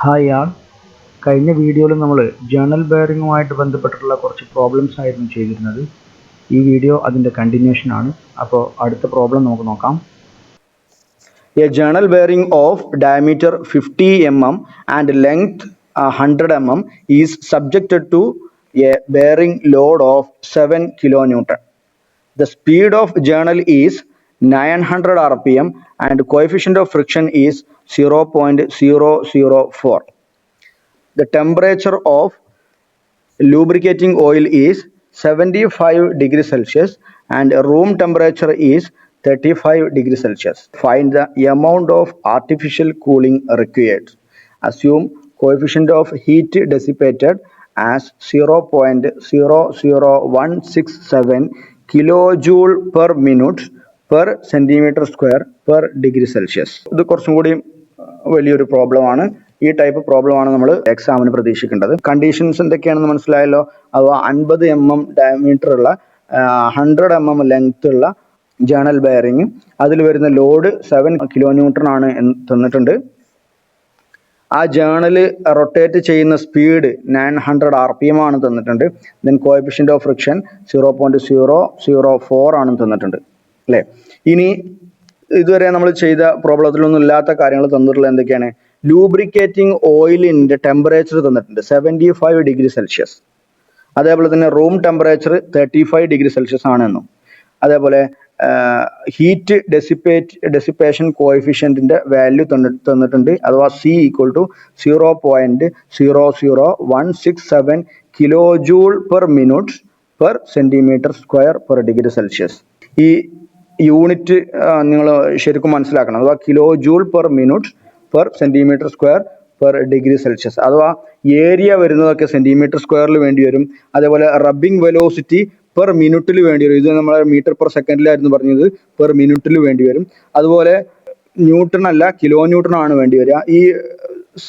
Hi ആൾ, കഴിഞ്ഞ വീഡിയോയിൽ നമ്മൾ ജേർണൽ ബെയറിങ്ങുമായിട്ട് ബന്ധപ്പെട്ടിട്ടുള്ള കുറച്ച് പ്രോബ്ലംസ് ആയിരുന്നു ചെയ്തിരുന്നത്. ഈ വീഡിയോ അതിൻ്റെ കണ്ടിന്യൂഷൻ ആണ്. അപ്പോൾ അടുത്ത പ്രോബ്ലം നമുക്ക് നോക്കാം. A journal bearing of diameter 50 mm and length 100 mm is subjected to a bearing load of 7 kilonewton. The speed of journal is 900 rpm and coefficient of friction is 0.004. The temperature of lubricating oil is 75 degrees Celsius and room temperature is 35 degrees Celsius. Find the amount of artificial cooling required. Assume coefficient of heat dissipated as 0.00167 kilojoule per minute per centimeter square per degree Celsius. ഇത് കുറച്ചും കൂടി വലിയൊരു പ്രോബ്ലമാണ്. ഈ type പ്രോബ്ലമാണ് നമ്മൾ എക്സാമിന് പ്രതീക്ഷിക്കേണ്ടത്. Conditions എന്തൊക്കെയാണെന്ന് മനസ്സിലായല്ലോ. അഥവാ 50 mm ഡയമീറ്റർ ഉള്ള 100 mm ലെങ്ത് ഉള്ള ജേർണൽ ബെയറിങ്, അതിൽ വരുന്ന ലോഡ് 7 kilonewton ആണ് തന്നിട്ടുണ്ട്. ആ ജേർണൽ റൊട്ടേറ്റ് ചെയ്യുന്ന സ്പീഡ് 900 rpm ആണ് തന്നിട്ടുണ്ട്. ദെൻ കോഎഫിഷ്യന്റ് ഓഫ് ഫ്രിക്ഷൻ 0.004 ആണ് തന്നിട്ടുണ്ട് അല്ലേ. ഇനി ഇതുവരെ നമ്മൾ ചെയ്ത പ്രോബ്ലത്തിലൊന്നും ഇല്ലാത്ത കാര്യങ്ങൾ തന്നിട്ടുള്ളത് എന്തൊക്കെയാണ്? ലൂബ്രിക്കേറ്റിംഗ് ഓയിലിൻ്റെ ടെമ്പറേച്ചർ തന്നിട്ടുണ്ട് 75 ഡിഗ്രി സെൽഷ്യസ്. അതേപോലെ തന്നെ റൂം ടെമ്പറേച്ചർ 35 ഡിഗ്രി സെൽഷ്യസ് ആണെന്നും, അതേപോലെ ഹീറ്റ് ഡെസിപ്പേഷൻ കോഎഫിഷ്യൻറ്റിൻ്റെ വാല്യൂ തന്നിട്ടുണ്ട്. അഥവാ C = 0.00167 കിലോജൂൾ per minute per centimetre square per degree Celsius. ഈ യൂണിറ്റ് നിങ്ങൾ ശരിക്കും മനസ്സിലാക്കണം. അഥവാ kilo joule per minute per centimetre square per degree Celsius. അഥവാ ഏരിയ വരുന്നതൊക്കെ സെൻറ്റിമീറ്റർ സ്ക്വയറിൽ വേണ്ടി വരും. അതേപോലെ റബ്ബിംഗ് വെലോസിറ്റി പെർ മിനിറ്റിൽ വേണ്ടി വരും. ഇത് നമ്മൾ മീറ്റർ പെർ സെക്കൻഡിലായിരുന്നു പറഞ്ഞത്, പെർ മിനിറ്റിൽ വേണ്ടി വരും. അതുപോലെ ന്യൂട്ടൺ അല്ല, കിലോ ന്യൂട്ടൺ ആണ് വേണ്ടി വരിക. ഈ C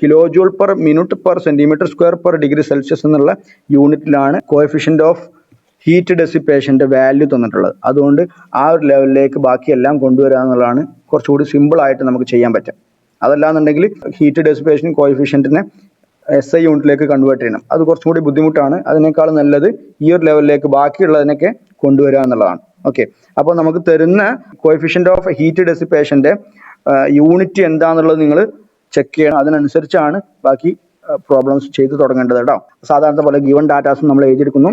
kilo joule per minute per centimetre square per degree Celsius എന്നുള്ള യൂണിറ്റിലാണ് കോഎഫിഷ്യന്റ് ഓഫ് ഹീറ്റ് ഡെസിപ്പേഷൻ്റെ വാല്യൂ തന്നിട്ടുള്ളത്. അതുകൊണ്ട് ആ ഒരു ലെവലിലേക്ക് ബാക്കിയെല്ലാം കൊണ്ടുവരിക എന്നുള്ളതാണ് കുറച്ചുകൂടി സിമ്പിളായിട്ട് നമുക്ക് ചെയ്യാൻ പറ്റും. അതല്ലാന്നുണ്ടെങ്കിൽ ഹീറ്റ് ഡെസിപ്പേഷൻ കോഎഫിഷ്യൻറ്റിനെ SI യൂണിറ്റിലേക്ക് കൺവേർട്ട് ചെയ്യണം. അത് കുറച്ചും കൂടി ബുദ്ധിമുട്ടാണ്. അതിനേക്കാൾ നല്ലത് ഈ ഒരു ലെവലിലേക്ക് ബാക്കിയുള്ളതിനൊക്കെ കൊണ്ടുവരിക എന്നുള്ളതാണ്. ഓക്കെ, അപ്പോൾ നമുക്ക് തരുന്ന കോഎഫിഷ്യന്റ് ഓഫ് ഹീറ്റ് ഡെസിപ്പേഷൻ്റെ യൂണിറ്റ് എന്താണെന്നുള്ളത് നിങ്ങൾ ചെക്ക് ചെയ്യണം. അതിനനുസരിച്ചാണ് ബാക്കി പ്രോബ്ലംസ് ചെയ്ത് തുടങ്ങേണ്ടത് കേട്ടോ. സാധാരണ പോലെ ഗിവൺ ഡാറ്റാസും നമ്മൾ എഴുതിയെടുക്കുന്നു.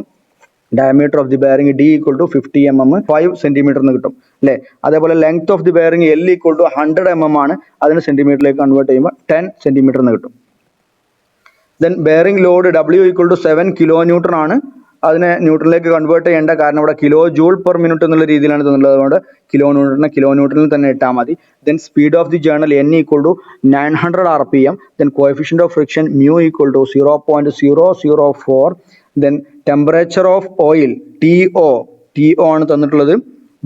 Diameter of the bearing D = 50 mm 5 centimetre എന്ന് കിട്ടും അല്ലേ. അതേപോലെ length of the bearing L = 100 mm ആണ്. അതിന് സെൻറ്റിമീറ്ററിലേക്ക് കൺവേർട്ട് ചെയ്യുമ്പോൾ 10 സെൻറ്റിമീറ്റർ എന്ന് കിട്ടും. Then bearing load W = 7 kilonewton ആണ്. അതിനെ ന്യൂട്ടണിലേക്ക് കൺവേർട്ട് ചെയ്യേണ്ട, കാരണം ഇവിടെ കിലോ ജൂൾ പെർ മിനിറ്റ് എന്നുള്ള രീതിയിലാണ് തന്നുള്ളത്. അതുകൊണ്ട് കിലോ ന്യൂട്ടണിൽ തന്നെ ഇട്ടാൽ മതി. Then speed of the journal N = 900 rpm. Then coefficient of friction μ = 0.004. Then temperature of oil TO ആണ് തന്നിട്ടുള്ളത്.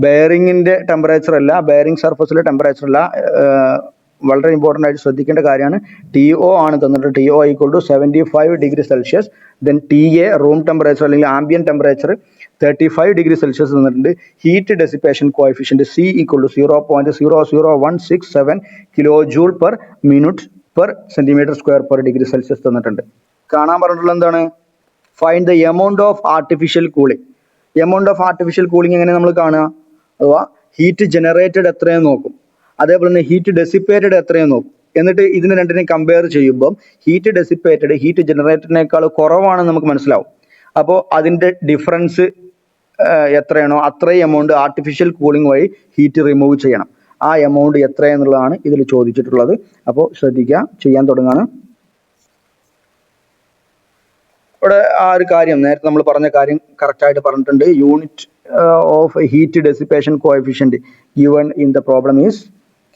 ബെയറിങ്ങിൻ്റെ ടെമ്പറേച്ചർ അല്ല, ബെയറിംഗ് സർഫസിലെ ടെമ്പറേച്ചർ അല്ല. വളരെ ഇമ്പോർട്ടൻ്റ് ആയിട്ട് ശ്രദ്ധിക്കേണ്ട കാര്യമാണ്. TO ആണ് തന്നിട്ട്. TO = 75 degree Celsius. Then TA room temperature അല്ലെങ്കിൽ ആംബിയൻ ടെമ്പറേച്ചർ 35 ഡിഗ്രി സെൽഷ്യസ് തന്നിട്ടുണ്ട്. Heat dissipation coefficient C = 0.00167 കിലോജൂൾ per minute per centimetre square per degree Celsius തന്നിട്ടുണ്ട്. കാണാൻ പറഞ്ഞിട്ടുള്ളത് എന്താണ്? Find the amount of artificial cooling. Amount of artificial cooling എങ്ങനെ നമ്മൾ കാണുക? അഥവാ ഹീറ്റ് ജനറേറ്റഡ് എത്രയെന്ന് നോക്കും, അതേപോലെ തന്നെ ഹീറ്റ് ഡെസിപ്പേറ്റഡ് എത്രയെന്ന് നോക്കും. എന്നിട്ട് ഇതിന് രണ്ടിനെയും കമ്പയർ ചെയ്യുമ്പം ഹീറ്റ് ഡെസിപ്പേറ്റഡ് ഹീറ്റ് ജനറേറ്റഡിനേക്കാൾ കുറവാണെന്ന് നമുക്ക് മനസ്സിലാവും. അപ്പോൾ അതിൻ്റെ ഡിഫറൻസ് എത്രയാണോ അത്രയും എമൗണ്ട് ആർട്ടിഫിഷ്യൽ കൂളിംഗ് വഴി ഹീറ്റ് റിമൂവ് ചെയ്യണം. ആ എമൗണ്ട് എത്രയെന്നുള്ളതാണ് ഇതിൽ ചോദിച്ചിട്ടുള്ളത്. അപ്പോൾ ശ്രദ്ധിക്കുക, ചെയ്യാൻ തുടങ്ങാണ്. ഇവിടെ ആ ഒരു കാര്യം നേരത്തെ നമ്മൾ പറഞ്ഞ കാര്യം കറക്റ്റായിട്ട് പറഞ്ഞിട്ടുണ്ട്. Unit of heat dissipation coefficient given in the problem is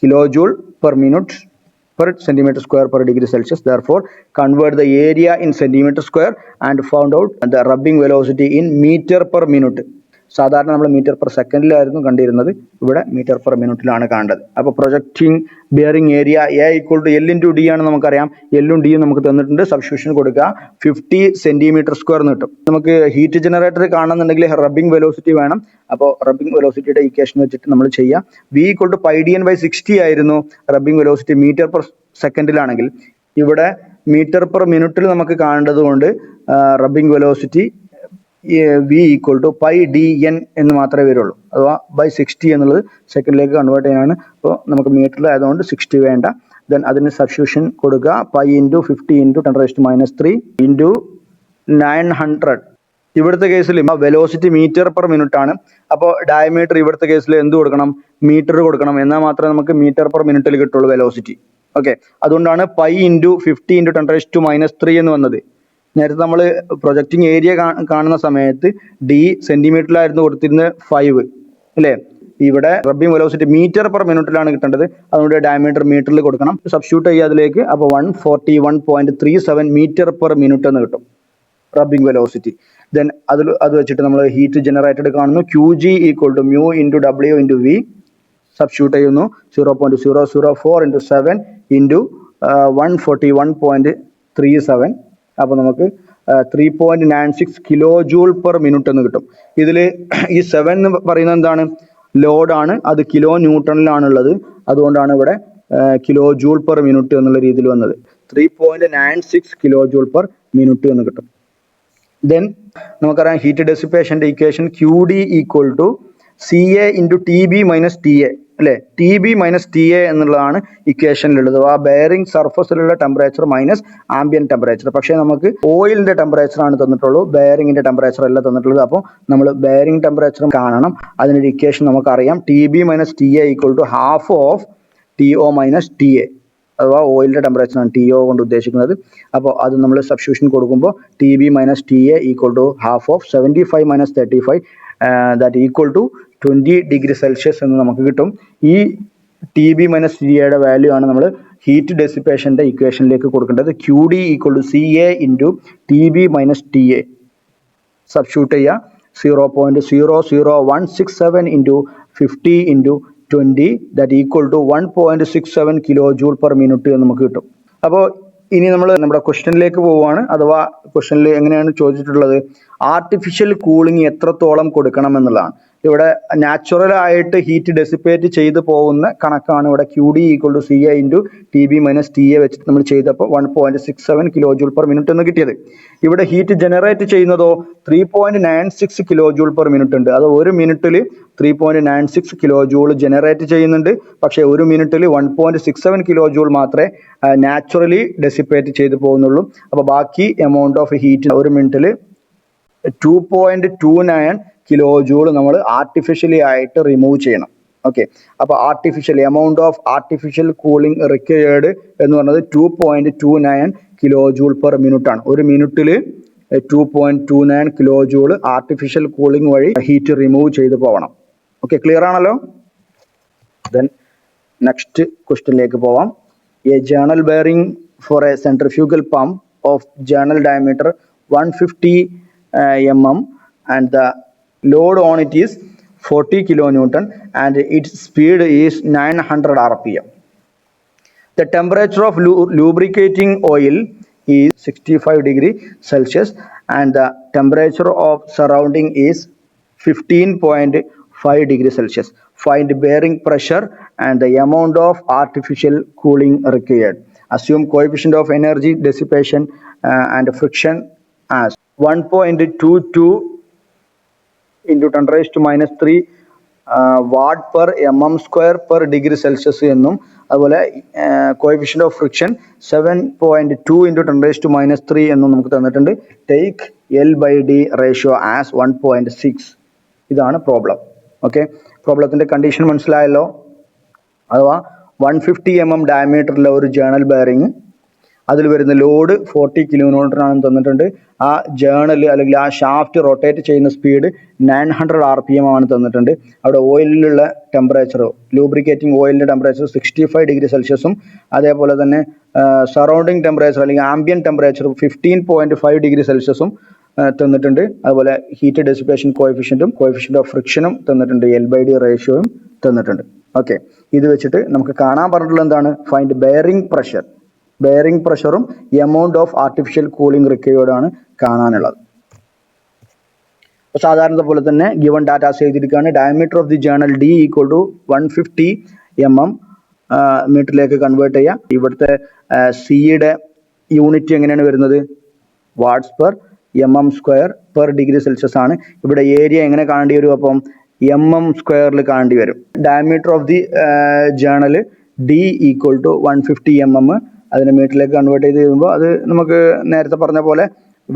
kilojoule per minute per centimeter square per degree Celsius. Therefore, convert the area in centimeter square and found out the rubbing velocity in meter per minute. സാധാരണ നമ്മൾ metre per സെക്കൻഡിലായിരുന്നു കണ്ടിരുന്നത്, ഇവിടെ metre per മിനിറ്റിലാണ് കാണേണ്ടത്. അപ്പോൾ projecting bearing area A = L × D ആണ് നമുക്കറിയാം. L-ഉം D-യും നമുക്ക് തന്നിട്ടുണ്ട്. സബ്സ്റ്റിറ്റ്യൂഷൻ കൊടുക്കുക, 50 സെൻറ്റിമീറ്റർ സ്ക്വയർ എന്ന് കിട്ടും. നമുക്ക് ഹീറ്റ് ജനറേറ്റർ കാണണമെന്നുണ്ടെങ്കിൽ റബ്ബിംഗ് വെലോസിറ്റി വേണം. അപ്പോൾ റബ്ബിംഗ് വെലോസിറ്റിയുടെ ഇക്വേഷൻ വെച്ചിട്ട് നമ്മൾ ചെയ്യാം. V = πdn/60 ആയിരുന്നു റബ്ബിംഗ് വെലോസിറ്റി. മീറ്റർ പെർ സെക്കൻഡിലാണെങ്കിൽ ഇവിടെ മീറ്റർ പെർ മിനിറ്റിൽ നമുക്ക് കാണേണ്ടത് കൊണ്ട് rubbing velocity V equal to pi D N എന്ന് മാത്രമേ വരുള്ളൂ, അഥവാ ബൈ 60 എന്നുള്ളത് സെക്കൻഡിലേക്ക് കൺവേർട്ട് ചെയ്യാനാണ്. അപ്പോൾ നമുക്ക് മീറ്ററിൽ ആയതുകൊണ്ട് 60 വേണ്ട. ദെൻ അതിന് സബ്സ്റ്റിറ്റ്യൂഷൻ കൊടുക്കുക. Pi into 50 into 10⁻³ into 900. ഇവിടുത്തെ കേസിൽ വെലോസിറ്റി മീറ്റർ പെർ മിനിറ്റ് ആണ്. അപ്പോൾ ഡയമീറ്റർ ഇവിടുത്തെ കേസിൽ എന്ത് കൊടുക്കണം? മീറ്റർ കൊടുക്കണം. എന്നാൽ മാത്രമേ നമുക്ക് മീറ്റർ പെർ മിനിറ്റിൽ കിട്ടുള്ളൂ വെലോസിറ്റി. ഓക്കെ, അതുകൊണ്ടാണ് പൈ ഇൻറ്റു 50 ഇൻറ്റു 10⁻³ എന്ന് വന്നത്. നേരത്തെ നമ്മൾ പ്രൊജക്റ്റിംഗ് ഏരിയ കാണുന്ന സമയത്ത് ഡി സെന്റിമീറ്ററിലായിരുന്നു കൊടുത്തിരുന്നത് 5 അല്ലേ? ഇവിടെ റബ്ബിംഗ് വെലോസിറ്റി മീറ്റർ പെർ മിനിറ്റിലാണ് കിട്ടേണ്ടത്, അതുകൊണ്ട് ഡയമീറ്റർ മീറ്ററിൽ കൊടുക്കണം. സബ്സ്റ്റിറ്റ്യൂട്ട് ചെയ്യുക അതിലേക്ക്. അപ്പോൾ 141.37 മീറ്റർ പെർ മിനിറ്റ് എന്ന് കിട്ടും റബ്ബിംഗ് വെലോസിറ്റി. ദെൻ അത് വെച്ചിട്ട് നമ്മൾ ഹീറ്റ് ജനറേറ്റഡ് കാണുന്നു. QG equal to mu into W into V. Substitute ചെയ്യുന്നു. 0.004 ഇൻറ്റു 7 ഇൻറ്റു 141.37. അപ്പോൾ നമുക്ക് 3.96 കിലോ ജൂൾ പെർ മിനിറ്റ് എന്ന് കിട്ടും. ഇതിൽ ഈ 7 എന്ന് പറയുന്നത് എന്താണ്? ലോഡാണ്. അത് കിലോ ന്യൂട്ടണിലാണുള്ളത്. അതുകൊണ്ടാണ് ഇവിടെ കിലോ ജൂൾ പെർ മിനിറ്റ് എന്നുള്ള രീതിയിൽ വന്നത്. 3.96 കിലോ ജൂൾ പെർ മിനിറ്റ് എന്ന് കിട്ടും. ദെൻ നമുക്കറിയാം ഹീറ്റ് ഡെസിപ്പേഷൻ്റെ equation QD equal to CA into TB minus TA അല്ലേ? TB മൈനസ് TA എന്നുള്ളതാണ് ഇക്വേഷനിലുള്ളത്. ആ ബെയറിംഗ് സർഫസിലുള്ള ടെമ്പറേച്ചർ മൈനസ് ആംബിയൻ ടെമ്പറേച്ചർ. പക്ഷേ നമുക്ക് ഓയിലിൻ്റെ ടെമ്പറേച്ചർ ആണ് തന്നിട്ടുള്ളൂ, ബെയറിങ്ങിൻ്റെ ടെമ്പറേച്ചർ അല്ല തന്നിട്ടുള്ളത്. അപ്പോൾ നമ്മൾ ബെയറിംഗ് ടെമ്പറേച്ചർ കാണണം. അതിനൊരു ഇക്വേഷൻ നമുക്കറിയാം. TB minus TA equal to half of TO minus TA, അഥവാ ഓയിലിൻ്റെ ടെമ്പറേച്ചറാണ് TO കൊണ്ട് ഉദ്ദേശിക്കുന്നത്. അപ്പോൾ അത് നമ്മൾ സബ്സ്റ്റിറ്റ്യൂഷൻ കൊടുക്കുമ്പോൾ TB minus TA equal to half of 75 minus 35 that equal to 20 degree Celsius എന്ന് നമുക്ക് കിട്ടും. ഈ TB മൈനസ് TA വാല്യൂ ആണ് നമ്മൾ ഹീറ്റ് ഡെസിപ്പേഷൻ്റെ ഇക്വേഷനിലേക്ക് കൊടുക്കേണ്ടത്. QD equal to CA into TB minus TA. Substitute ചെയ്യുക. 0.00167 into 50 into 20 that equal to 1.67 kilo joule per minute എന്ന് നമുക്ക് കിട്ടും. അപ്പോൾ ഇനി നമ്മൾ നമ്മുടെ ക്വസ്റ്റ്യനിലേക്ക് പോവുകയാണ്. അഥവാ ക്വസ്റ്റ്യനിൽ എങ്ങനെയാണ് ചോദിച്ചിട്ടുള്ളത്? ആർട്ടിഫിഷ്യൽ കൂളിംഗ് എത്രത്തോളം കൊടുക്കണം എന്നുള്ളതാണ്. ഇവിടെ നാച്ചുറൽ ആയിട്ട് ഹീറ്റ് ഡെസിപ്പേറ്റ് ചെയ്ത് പോകുന്ന കണക്കാണ് ഇവിടെ QD equal to CA into TB minus TA വെച്ചിട്ട് നമ്മൾ ചെയ്തപ്പോൾ 1.67 കിലോ ജൂൾ പെർ മിനിറ്റ് എന്ന് കിട്ടിയത്. ഇവിടെ ഹീറ്റ് ജനറേറ്റ് ചെയ്യുന്നതോ 3.96 കിലോ ജൂൾ പെർ മിനിറ്റ് ഉണ്ട്. അത് ഒരു മിനിറ്റിൽ 3.96 കിലോ ജൂൾ ജനറേറ്റ് ചെയ്യുന്നുണ്ട്. പക്ഷേ ഒരു മിനിറ്റിൽ 1.67 കിലോ ജൂൾ മാത്രമേ നാച്ചുറലി ഡെസിപ്പേറ്റ് ചെയ്ത് പോകുന്നുള്ളൂ. അപ്പോൾ ബാക്കി എമൗണ്ട് ഓഫ് ഹീറ്റ് ഒരു മിനിറ്റിൽ 2.29 കിലോ ജൂൾ നമ്മൾ ആർട്ടിഫിഷ്യലി ആയിട്ട് റിമൂവ് ചെയ്യണം. ഓക്കെ, അപ്പോൾ artificial amount of artificial cooling required എന്ന് പറഞ്ഞത് 2.29 കിലോ ജൂൾ പെർ മിനിറ്റ് ആണ്. ഒരു മിനിറ്റിൽ 2.29 കിലോ ജൂൾ ആർട്ടിഫിഷ്യൽ കൂളിംഗ് വഴി ഹീറ്റ് റിമൂവ് ചെയ്ത് പോകണം. ഓക്കെ, ക്ലിയർ ആണല്ലോ? ദെൻ നെക്സ്റ്റ് ക്വസ്റ്റ്യനിലേക്ക് പോവാം. A journal bearing for a centrifugal pump of journal diameter 150 mm and the load on it is 40 kilonewton and its speed is 900 rpm. The temperature of lubricating oil is 65 degree Celsius and the temperature of surrounding is 15.5 degree Celsius. Find bearing pressure and the amount of artificial cooling required. Assume coefficient of energy dissipation and friction as 1.22 into 10⁻³ watt per mm square per degree Celsius എന്നും അതുപോലെ coefficient of friction 7.2 into 10⁻³ എന്നും നമുക്ക് തന്നിട്ടുണ്ട്. Take L/D ratio as 1.6. ഇതാണ് problem. Okay, പ്രോബ്ലത്തിന്റെ condition മനസ്സിലായല്ലോ? അഥവാ 150 mm ഡയമീറ്ററിലെ ഒരു journal bearing, അതിൽ വരുന്ന ലോഡ് 40 കിലോമീറ്റർ ആണെന്ന് തന്നിട്ടുണ്ട്. ആ ജേർണൽ അല്ലെങ്കിൽ ആ ഷാഫ്റ്റ് റൊട്ടേറ്റ് ചെയ്യുന്ന സ്പീഡ് 900 rpm ആണ് തന്നിട്ടുണ്ട്. അവിടെ ഓയിലിലുള്ള ടെമ്പറേച്ചർ, ലൂബ്രിക്കേറ്റിംഗ് ഓയിലിൻ്റെ ടെമ്പറേച്ചർ 65 ഡിഗ്രി സെൽഷ്യസും അതേപോലെ തന്നെ സറൗണ്ടിങ് ടെമ്പറേച്ചർ അല്ലെങ്കിൽ ആംബിയൻ ടെമ്പറേച്ചർ 15.5 ഡിഗ്രി സെൽഷ്യസും തന്നിട്ടുണ്ട്. അതുപോലെ ഹീറ്റ് ഡെസിപ്പേഷൻ കോഎഫിഷ്യൻറ്റും കോഎഫിഷ്യൻ്റ് ഓഫ് ഫ്രിക്ഷനും തന്നിട്ടുണ്ട്. L/D റേഷ്യോയും തന്നിട്ടുണ്ട്. ഓക്കെ, ഇത് വെച്ചിട്ട് നമുക്ക് കാണാൻ പറഞ്ഞിട്ടുള്ളത് എന്താണ്? Find bearing pressure. ബെയറിംഗ് പ്രഷറും amount of artificial cooling required ആണ് കാണാനുള്ളത്. സാധാരണ പോലെ തന്നെ ഗിവൺ ഡാറ്റാസ് എഴുതിയിരിക്കുകയാണ്. Diameter of the journal D equal to 150 mm മീറ്ററിലേക്ക് കൺവേർട്ട് ചെയ്യുക. ഇവിടുത്തെ സിയുടെ യൂണിറ്റ് എങ്ങനെയാണ് വരുന്നത്? Watts per mm² per degree Celsius ആണ്. ഇവിടെ ഏരിയ എങ്ങനെ കാണേണ്ടി വരും? അപ്പം mm² കാണേണ്ടി വരും. Diameter of the journal D = 150 mm. അതിനെ മീറ്ററിലേക്ക് കൺവേർട്ട് ചെയ്ത് കഴിയുമ്പോൾ അത് നമുക്ക് നേരത്തെ പറഞ്ഞ പോലെ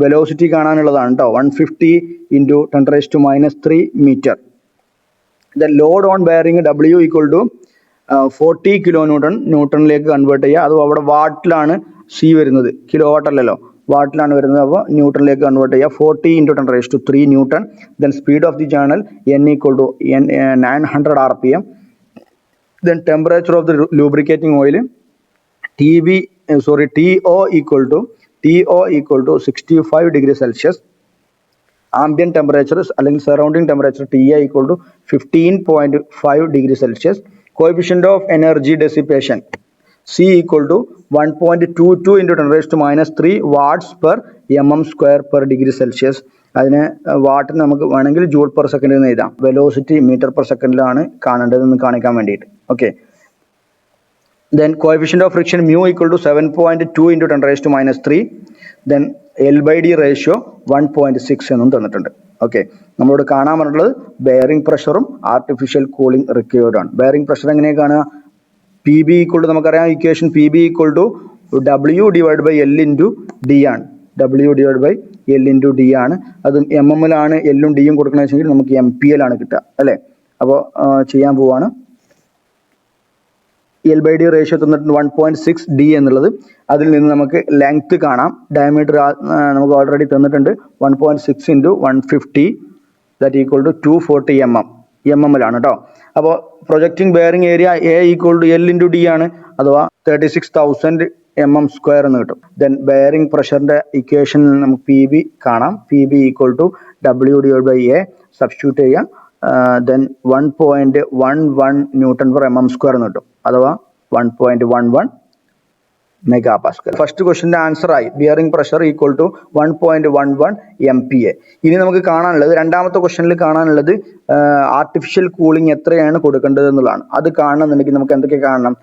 വെലോസിറ്റി കാണാനുള്ളതാണ് കേട്ടോ. 150 × 10⁻³ metre. Then load on bearing W = 40 kN ന്യൂട്ടണിലേക്ക് കൺവേർട്ട് ചെയ്യുക. അത് അവിടെ വാട്ടിലാണ് C വരുന്നത്, കിലോ വാട്ട് അല്ലല്ലോ, വാട്ടിലാണ് വരുന്നത്. അപ്പോൾ ന്യൂട്ടണിലേക്ക് കൺവേർട്ട് ചെയ്യുക. 40 × 10⁻³ newton. Then speed of the journal N = 900 RPM. Then temperature of the lubricating oil TO = 65 degrees Celsius. Ambient temperature അല്ലെങ്കിൽ surrounding temperature TI = 15.5 degrees Celsius. Coefficient of energy dissipation C = 1.22 × 10⁻³ watts per mm² per degree Celsius. അതിനെ വാട്ടിന് നമുക്ക് വേണമെങ്കിൽ joule per second എന്ന് എഴുതാം. Velocity metre per സെക്കൻഡിലാണ് കാണേണ്ടതെന്ന് കാണിക്കാൻ വേണ്ടിയിട്ട്. Okay. Then coefficient of friction μ = 7.2 × 10⁻³. Then L/D ratio 1.6 എന്നും തന്നിട്ടുണ്ട്. ഓക്കെ. നമ്മളോട് കാണാൻ പറഞ്ഞിട്ടുള്ളത് ബെയറിംഗ് പ്രഷറും ആർട്ടിഫിഷ്യൽ കൂളിംഗ് റിക്വയർഡ് ആണ്. ബെയറിംഗ് പ്രഷർ എങ്ങനെ കാണുക? PB = നമുക്കറിയാം ഇക്വേഷൻ PB = W/L × D ആണ്. W/L × D ആണ്. അതും mmലാണ് എല്ലും ഡിയും കൊടുക്കണമെന്ന് വെച്ചെങ്കിൽ നമുക്ക് MPL ആണ് കിട്ടുക അല്ലേ. അപ്പോൾ ചെയ്യാൻ പോവാണ്. L/D റേഷ്യോ തന്നിട്ടുണ്ട് 1.6 D എന്നുള്ളത്. അതിൽ നിന്ന് നമുക്ക് ലെങ്ത് കാണാം. ഡയമീറ്റർ നമുക്ക് ഓൾറെഡി തന്നിട്ടുണ്ട് 1.6 × 150 = 240 mmലാണ് കേട്ടോ. അപ്പോൾ projecting bearing area A = L × D ആണ്, അഥവാ 36,000 mm² എന്ന് കിട്ടും. ദെൻ ബെയറിംഗ് പ്രഷറിന്റെ ഇക്വേഷനിൽ നമുക്ക് PB കാണാം. PB = W/A സബ്സ്റ്റിറ്റ്യൂട്ട് ചെയ്യാം. ദെൻ 1.11 Nm/mm² എന്ന് കിട്ടും, അഥവാ 1.11 MPa. ഫസ്റ്റ് ക്വസ്റ്റിന്റെ ആൻസർ ആയി. Bearing pressure = 1.11 MPa. ഇനി നമുക്ക് കാണാനുള്ളത്, രണ്ടാമത്തെ ക്വസ്റ്റനിൽ കാണാനുള്ളത് ആർട്ടിഫിഷ്യൽ കൂളിംഗ് എത്രയാണ് കൊടുക്കേണ്ടത് എന്നുള്ളതാണ്. അത് കാണണമെന്നുണ്ടെങ്കിൽ നമുക്ക് എന്തൊക്കെ കാണണം?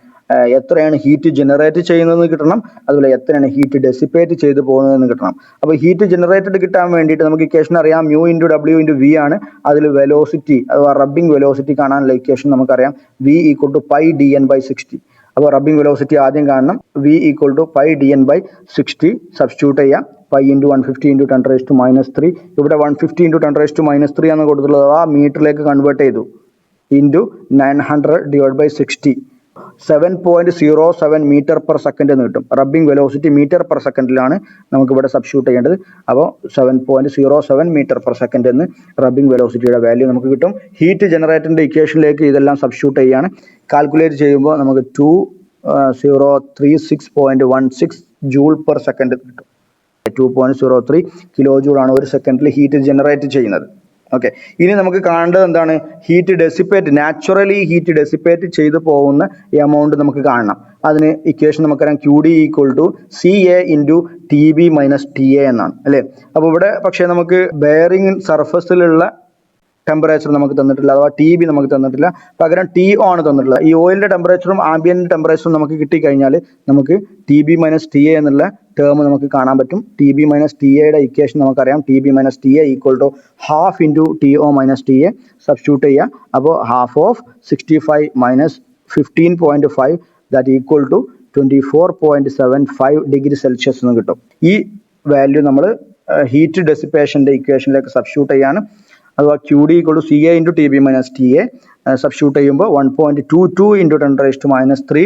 എത്രയാണ് ഹീറ്റ് ജനറേറ്റ് ചെയ്യുന്നതെന്ന് കിട്ടണം, അതുപോലെ എത്രയാണ് ഹീറ്റ് ഡെസിപ്പേറ്റ് ചെയ്ത് പോകുന്നതെന്ന് കിട്ടണം. അപ്പോൾ ഹീറ്റ് ജനറേറ്റഡ് കിട്ടാൻ വേണ്ടിയിട്ട് നമുക്ക് ഇക്വേഷൻ അറിയാം. μ × W × V ആണ്. അതിൽ വെലോസിറ്റി അഥവാ റബ്ബിംഗ് വെലോസിറ്റി കാണാനുള്ള ഇക്വേഷൻ നമുക്കറിയാം. V = πdN/60. അപ്പോൾ റബ്ബിംഗ് വെലോസിറ്റി ആദ്യം കാണണം. V = πdN/60 സബ്സ്റ്റിറ്റ്യൂട്ട് ചെയ്യാം. π × 150 × 10⁻³ ഇവിടെ 150 × 10⁻³ ആണ് കൊടുത്തിട്ടുള്ളത്. ആ മീറ്ററിലേക്ക് കൺവേർട്ട് ചെയ്തു. × 900/60 7.07 m/s എന്ന് കിട്ടും. റബ്ബിംഗ് വെലോസിറ്റി മീറ്റർ പെർ സെക്കൻഡിലാണ് നമുക്ക് ഇവിടെ സബ്സ്റ്റിറ്റ്യൂട്ട് ചെയ്യേണ്ടത്. അപ്പോൾ 7.07 m/s എന്ന് റബ്ബിംഗ് വെലോസിറ്റിയുടെ വാല്യൂ നമുക്ക് കിട്ടും. ഹീറ്റ് ജനറേറ്ററിന്റെ ഇക്വേഷനിലേക്ക് ഇതെല്ലാം സബ്സ്റ്റിറ്റ്യൂട്ട് ചെയ്യാണ്. കാൽക്കുലേറ്റ് ചെയ്യുമ്പോൾ നമുക്ക് 2036.16 J/s കിട്ടും. 2.03 kJ ആണ് ഒരു സെക്കൻഡിൽ ഹീറ്റ് ജനറേറ്റ് ചെയ്യുന്നത്. ഓക്കെ. ഇനി നമുക്ക് കാണേണ്ടത് എന്താണ്? Heat dissipate, naturally heat dissipate ചെയ്തു പോകുന്ന എമൗണ്ട് നമുക്ക് കാണണം. അതിന് ഇക്വേഷൻ നമുക്കറിയാം. QD = CA × TB - TA എന്നാണ് അല്ലേ. അപ്പോൾ ഇവിടെ പക്ഷേ നമുക്ക് ബെയറിംഗ് സർഫസിലുള്ള ടെമ്പറേച്ചർ നമുക്ക് തന്നിട്ടില്ല, അഥവാ TB നമുക്ക് തന്നിട്ടില്ല. പകരം TO ആണ് തന്നിട്ടുള്ളത്. ഈ ഓയിലിന്റെ ടെമ്പറേച്ചറും ആംബിയന്റ് ടെമ്പറേച്ചറും നമുക്ക് കിട്ടിക്കഴിഞ്ഞാൽ നമുക്ക് TB - TA എന്നുള്ള ടേം നമുക്ക് കാണാൻ പറ്റും. TB - TAയുടെ ഇക്വേഷൻ നമുക്കറിയാം. TB - TA = ½ × TO - TA substitute ചെയ്യുക. അപ്പോൾ ½ of 65 - 15.5 = 24.75 ഡിഗ്രി സെൽഷ്യസ് എന്ന് കിട്ടും. ഈ വാല്യൂ നമ്മൾ ഹീറ്റ് ഡെസിപ്പേഷന്റെ ഇക്വേഷനിലേക്ക് സബ്സ്റ്റിറ്റ്യൂട്ട് ചെയ്യാണ്. അഥവാ QD = CA × TB - TA substitute ചെയ്യുമ്പോൾ 1.22 × 10⁻³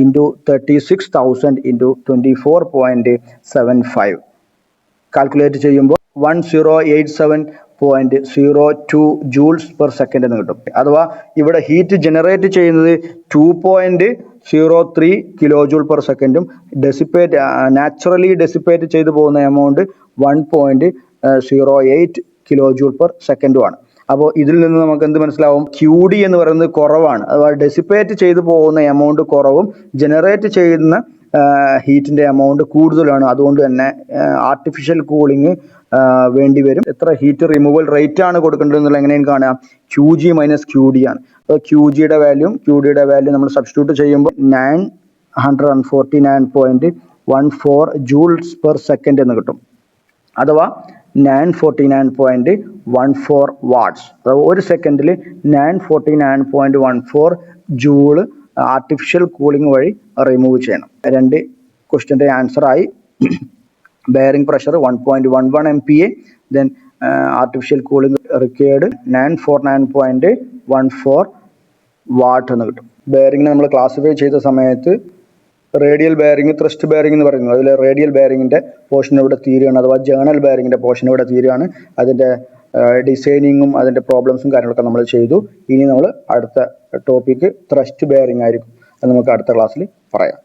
× 36,000 × 24.75 കാൽക്കുലേറ്റ് ചെയ്യുമ്പോൾ 1087.02 J/s എന്ന് കിട്ടും. അഥവാ ഇവിടെ ഹീറ്റ് ജനറേറ്റ് ചെയ്യുന്നത് 2.03 kJ/s ഡെസിപ്പേറ്റ് നാച്ചുറലി ഡെസിപ്പേറ്റ് ചെയ്തു പോകുന്ന എമൗണ്ട് 1.08 kJ/s ആണ്. അപ്പോൾ ഇതിൽ നിന്ന് നമുക്ക് എന്ത് മനസ്സിലാവും? QD എന്ന് പറയുന്നത് കുറവാണ്, അഥവാ ഡെസിപ്പേറ്റ് ചെയ്തു പോകുന്ന എമൗണ്ട് കുറവും ജനറേറ്റ് ചെയ്യുന്ന ഹീറ്റിൻ്റെ എമൗണ്ട് കൂടുതലാണ്. അതുകൊണ്ട് തന്നെ ആർട്ടിഫിഷ്യൽ കൂളിംഗ് വേണ്ടി വരും. എത്ര ഹീറ്റ് റിമൂവൽ റേറ്റ് ആണ് കൊടുക്കേണ്ടത് എന്നുള്ള എങ്ങനെയാണ് കാണുക? QG മൈനസ് QD ആണ്. അപ്പോൾ QD യുടെ വാല്യൂ നമ്മൾ സബ്സ്റ്റിറ്റ്യൂട്ട് ചെയ്യുമ്പോൾ 949.14 ജൂൾസ് പെർ സെക്കൻഡ് എന്ന് കിട്ടും. അഥവാ 949.14 വാട്ട്സ്. അഥവാ ഒരു സെക്കൻഡിൽ 949.14 ജൂള് ആർട്ടിഫിഷ്യൽ കൂളിംഗ് വഴി റിമൂവ് ചെയ്യണം. രണ്ട് ക്വസ്റ്റ്യൻ്റെ ആൻസറായി. Bearing pressure 1.11 MPa, then artificial cooling required 949.14 watt എന്ന് കിട്ടും. ബെയറിംഗിനെ നമ്മൾ ക്ലാസിഫൈ ചെയ്ത സമയത്ത് റേഡിയൽ ബെയറിംഗ്, ത്രസ്റ്റ് ബെയറിംഗ് എന്ന് പറയുന്നത്. അതിൽ റേഡിയൽ ബെയറിംഗിൻ്റെ പോർഷൻ ഇവിടെ തീരുകയാണ്, അഥവാ ജേണൽ ബെയറിംഗിൻ്റെ പോർഷൻ ഇവിടെ തീരുകയാണ്. അതിൻ്റെ ഡിസൈനിങ്ങും അതിൻ്റെ പ്രോബ്ലംസും കാര്യങ്ങളൊക്കെ നമ്മൾ ചെയ്തു. ഇനി നമ്മൾ അടുത്ത ടോപ്പിക്ക് ത്രസ്റ്റ് ബെയറിംഗ് ആയിരിക്കും. അത് നമുക്ക് അടുത്ത ക്ലാസ്സിൽ പറയാം.